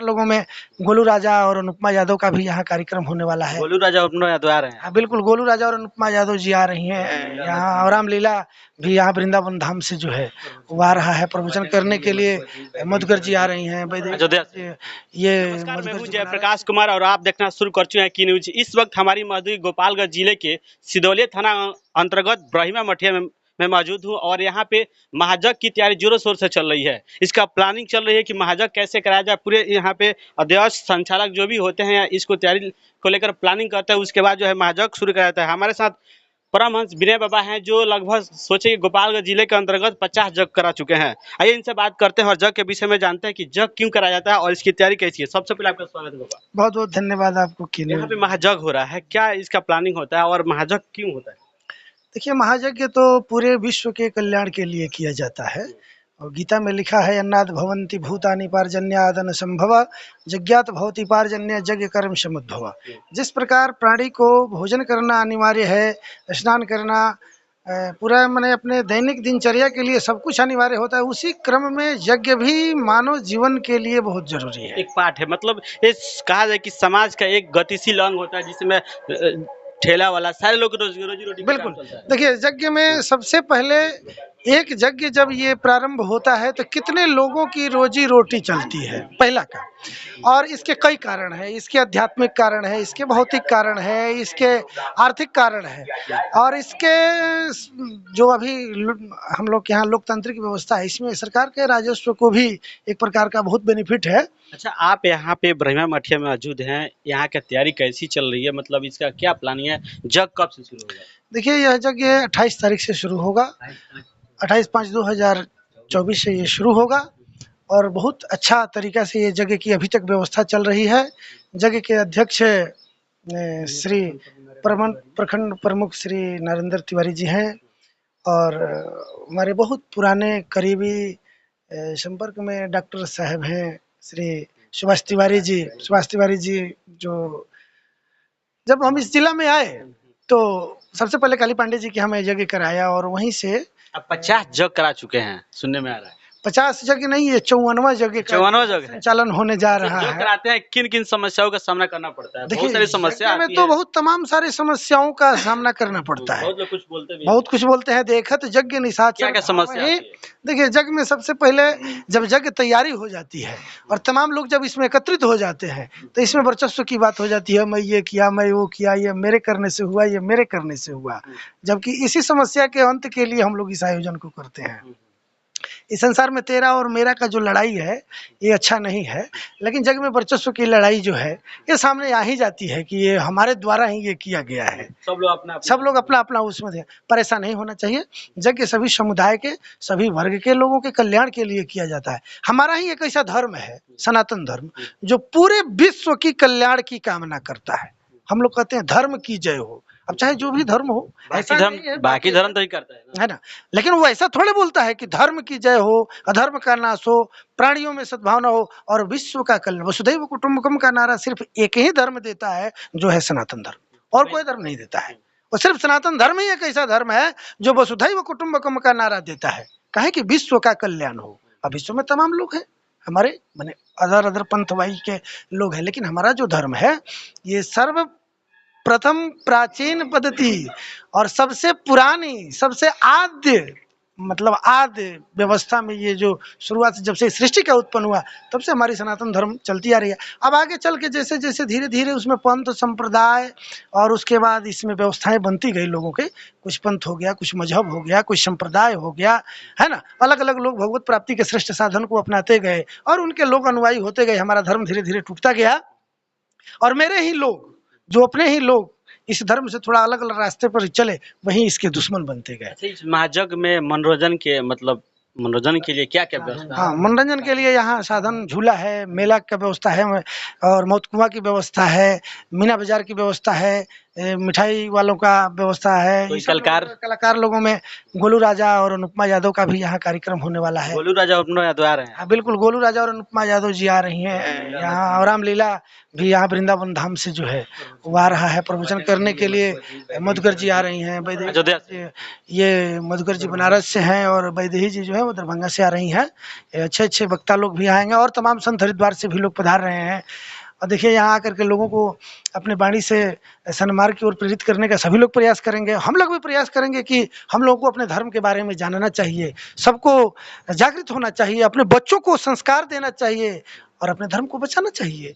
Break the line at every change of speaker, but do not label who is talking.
लोगों में गोलू राजा और अनुपमा यादव का भी यहाँ कार्यक्रम होने वाला है।
गोलू राजा उपनो यादव आ रहे हैं।
हाँ बिल्कुल, गोलू राजा और अनुपमा यादव जी आ रही हैं यहाँ, और रामलीला भी यहाँ वृंदावन धाम से जो है वो आ रहा है प्रवचन करने के लिए। मधुकर जी आ रही हैं,
अयोध्या से।
ये
नमस्कार, मैं
मधुकर
हूं
जी
जयप्रकाश कुमार और आप देखना शुरू कर चुके हैं की न्यूज। इस वक्त हमारी मौजूदगी गोपालगंज जिले के सिदौलिया थाना अंतर्गत ब्रह्मा मठिया में मैं मौजूद हूं और यहाँ पे महाजग की तैयारी जोरों शोर से चल रही है। इसका प्लानिंग चल रही है कि महाजग कैसे कराया जाए। पूरे यहाँ पे अध्यक्ष संचालक जो भी होते हैं इसको तैयारी को लेकर प्लानिंग करते हैं, उसके बाद जो है महाजग शुरू कराया जाता है। हमारे साथ परमहंस विनय बाबा हैं जो लगभग सोचे कि गोपालगंज जिले के अंतर्गत 50 जग करा चुके हैं। आइए इनसे बात करते हैं और जग के विषय में जानते हैं कि जग क्यों कराया जाता है और इसकी तैयारी कैसी है। सबसे पहले आपका स्वागत है बाबा।
बहुत बहुत धन्यवाद आपको।
यहाँ पे महाजग हो रहा है, क्या इसका प्लानिंग होता है और महाजग क्यों होता है?
देखिए, महायज्ञ तो पूरे विश्व के कल्याण के लिए किया जाता है और गीता में लिखा है अन्नाद भवन्ति भूतानि पार्जन्यादन संभव जज्ञात भवति पार्जन्य यज्ञ कर्म समुद्भव। जिस प्रकार प्राणी को भोजन करना अनिवार्य है, स्नान करना पूरा मैंने अपने दैनिक दिनचर्या के लिए सब कुछ अनिवार्य होता है, उसी क्रम में यज्ञ भी मानव जीवन के लिए बहुत जरूरी है।
एक पार्ट है, मतलब ये कहा जाए कि समाज का एक गतिशील अंग होता है जिसमें ठेला वाला सारे लोग रोजी रोटी
बिल्कुल। देखिए, यज्ञ में सबसे पहले एक यज्ञ जब ये प्रारंभ होता है तो कितने लोगों की रोजी रोटी चलती है, पहला का। और इसके कई कारण है, इसके आध्यात्मिक कारण है, इसके भौतिक कारण है, इसके आर्थिक कारण है, और इसके जो अभी हम लोग के यहाँ लोकतांत्रिक व्यवस्था है, इसमें सरकार के राजस्व को भी एक प्रकार का बहुत बेनिफिट है।
अच्छा, आप यहाँ पे ब्रह्मा मठिया में मौजूद हैं, यहाँ की तैयारी कैसी चल रही है, मतलब इसका क्या प्लानिंग है, जग कब से शुरू होगा?
देखिए, यह यज्ञ 28 तारीख से शुरू होगा, 28/5/2024 से ये शुरू होगा और बहुत अच्छा तरीका से ये जगह की अभी तक व्यवस्था चल रही है। जगह के अध्यक्ष श्री प्रखंड प्रमुख श्री नरेंद्र तिवारी जी हैं और हमारे बहुत पुराने करीबी संपर्क में डॉक्टर साहब हैं श्री सुभाष तिवारी जी जो जब हम इस जिला में आए तो सबसे पहले काली पांडे जी की हमें जगह कराया और वहीं से
अब 50 जग करा चुके हैं, सुनने में आ रहा है।
50 जगह नहीं, ये 54वां जगह संचालन होने जा रहा है।
कराते हैं, किन किन समस्याओं का सामना करना पड़ता है? बहुत सारी समस्या
में तो बहुत तमाम सारे समस्याओं का सामना करना पड़ता है। बहुत कुछ बोलते हैं देखत यज्ञ निशाचर।
क्या समस्या है?
देखिए, यज्ञ में सबसे पहले जब यज्ञ तैयारी हो जाती है और तमाम लोग जब इसमें एकत्रित हो जाते हैं तो इसमें वर्चस्व की बात हो जाती है, मैं ये किया, मैं वो किया, ये मेरे करने से हुआ, ये मेरे करने से हुआ। जबकि इसी समस्या के अंत के लिए हम लोग इस आयोजन को करते हैं। इस संसार में तेरा और मेरा का जो लड़ाई है ये अच्छा नहीं है, लेकिन जग में वर्चस्व की लड़ाई जो है ये सामने आ ही जाती है कि ये हमारे द्वारा ही ये किया गया है। सब लोग अपना अपना उसमें थे। परेशान नहीं होना चाहिए। यज्ञ सभी समुदाय के, सभी वर्ग के लोगों के कल्याण के लिए किया जाता है। हमारा ही एक ऐसा धर्म है, सनातन धर्म, जो पूरे विश्व की कल्याण की कामना करता है। हम लोग कहते हैं धर्म की जय हो। अब चाहे जो भी धर्म हो,
बाकी धर्म तो ही करता
है ना, लेकिन वो ऐसा थोड़े बोलता है कि धर्म की जय हो, अधर्म का नाश हो, प्राणियों में सद्भावना हो और विश्व का कल्याण। वसुधैव कुटुंबकम का नारा सिर्फ एक ही धर्म देता है जो है सनातन धर्म, और कोई धर्म नहीं देता है। और सिर्फ सनातन धर्म ही एक ऐसा धर्म है जो वसुधैव कुटुंबकम का नारा देता है, कहे कि विश्व का कल्याण हो। अब विश्व में तमाम लोग हैं, हमारे माने अदर पंथवाई के लोग हैं, लेकिन हमारा जो धर्म है ये सर्व प्रथम प्राचीन पद्धति और सबसे पुरानी, सबसे आद्य, मतलब आद्य व्यवस्था में ये जो शुरुआत जब से सृष्टि का उत्पन्न हुआ तब से हमारी सनातन धर्म चलती आ रही है। अब आगे चल के जैसे जैसे धीरे धीरे उसमें पंथ संप्रदाय और उसके बाद इसमें व्यवस्थाएं बनती गई लोगों के, कुछ पंथ हो गया, कुछ मजहब हो गया, कुछ संप्रदाय हो गया, है ना। अलग अलग लोग भगवत प्राप्ति के श्रेष्ठ साधन को अपनाते गए और उनके लोग अनुयायी होते गए। हमारा धर्म धीरे धीरे टूटता गया और मेरे ही लोग, जो अपने ही लोग इस धर्म से थोड़ा अलग अलग रास्ते पर चले, वहीं इसके दुश्मन बनते गए।
इस महाजग में मनोरंजन के मतलब मनोरंजन के लिए क्या क्या व्यवस्था?
हाँ, मनोरंजन के लिए यहाँ साधन झूला है, मेला का व्यवस्था है और मौत कुआं की व्यवस्था है, मीना बाजार की व्यवस्था है, मिठाई वालों का व्यवस्था है।
कोई
ये सब
कलाकार
लोगों में गोलू राजा और अनुपमा यादव का भी यहाँ कार्यक्रम होने वाला है।
गोलू राजा अपना यादव आ रहे हैं।
हाँ बिल्कुल, गोलू राजा और अनुपमा यादव जी आ रही हैं यहाँ, और रामलीला भी यहाँ वृंदावन धाम से जो है वो आ रहा है प्रवचन करने के लिए। मधुकर जी आ रही हैं,
अयोध्या
ये मधुकर जी बनारस से हैं, और वैदेही जी जो है वो दरभंगा से आ रही हैं। अच्छे अच्छे वक्ता लोग भी आएंगे, और तमाम संत हरिद्वार से भी लोग पधार रहे हैं। और देखिए यहाँ आकर के लोगों को अपने वाणी से सन्मार्ग की ओर प्रेरित करने का सभी लोग प्रयास करेंगे। हम लोग भी प्रयास करेंगे कि हम लोगों को अपने धर्म के बारे में जानना चाहिए, सबको जागृत होना चाहिए, अपने बच्चों को संस्कार देना चाहिए और अपने धर्म को बचाना चाहिए।